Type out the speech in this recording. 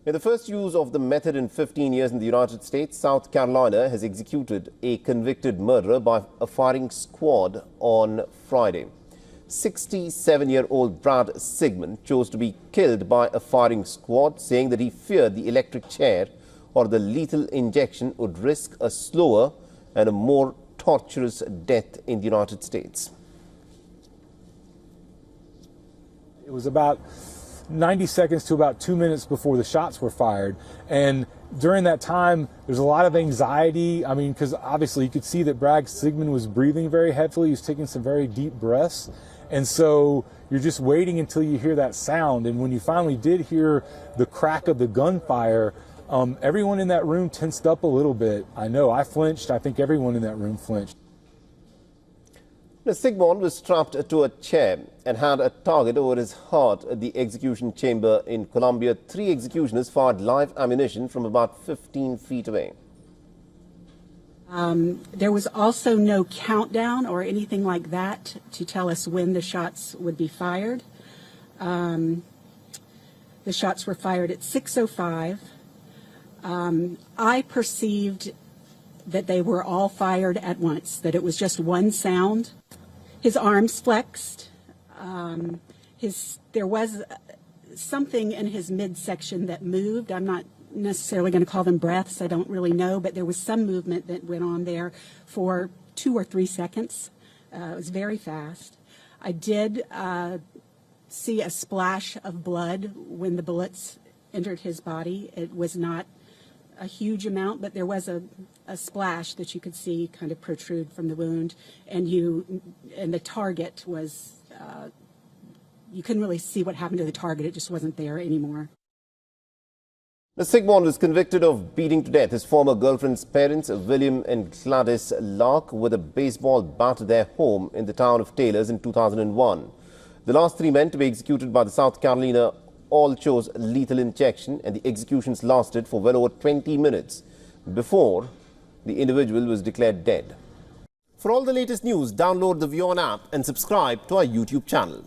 In the first use of the method in 15 years in the United States, South Carolina has executed a convicted murderer by a firing squad on Friday. 67-year-old Brad Sigmon chose to be killed by a firing squad, saying that he feared the electric chair or the lethal injection would risk a slower and a more torturous death in the United States. It was about 90 seconds to about 2 minutes before the shots were fired. And during that time, there's a lot of anxiety. I mean, because obviously you could see that Brad Sigmon was breathing very heavily. He was taking some very deep breaths. And so you're just waiting until you hear that sound. And when you finally did hear the crack of the gunfire, everyone in that room tensed up a little bit. I know, I flinched. I think everyone in that room flinched. The Sigmon was strapped to a chair and had a target over his heart at the execution chamber in Colombia. 3 executioners fired live ammunition from about 15 feet away. There was also no countdown or anything like that to tell us when the shots would be fired. The shots were fired at 6:05. I perceived that they were all fired at once, that it was just one sound. His arms flexed. There was something in his midsection that moved. I'm not necessarily going to call them breaths. I don't really know, but there was some movement that went on there for 2 or 3 seconds. It was very fast. I did see a splash of blood when the bullets entered his body. It was not a huge amount, but there was a splash that you could see kind of protrude from the wound, and the target was, you couldn't really see what happened to the target. It just wasn't there anymore. The Sigmon was convicted of beating to death his former girlfriend's parents, William and Gladys Lark, with a baseball bat at their home in the town of Taylors in 2001. The last 3 men to be executed by the South Carolina all chose lethal injection, and the executions lasted for well over 20 minutes before the individual was declared dead. For all the latest news, download the WION app and subscribe to our YouTube channel.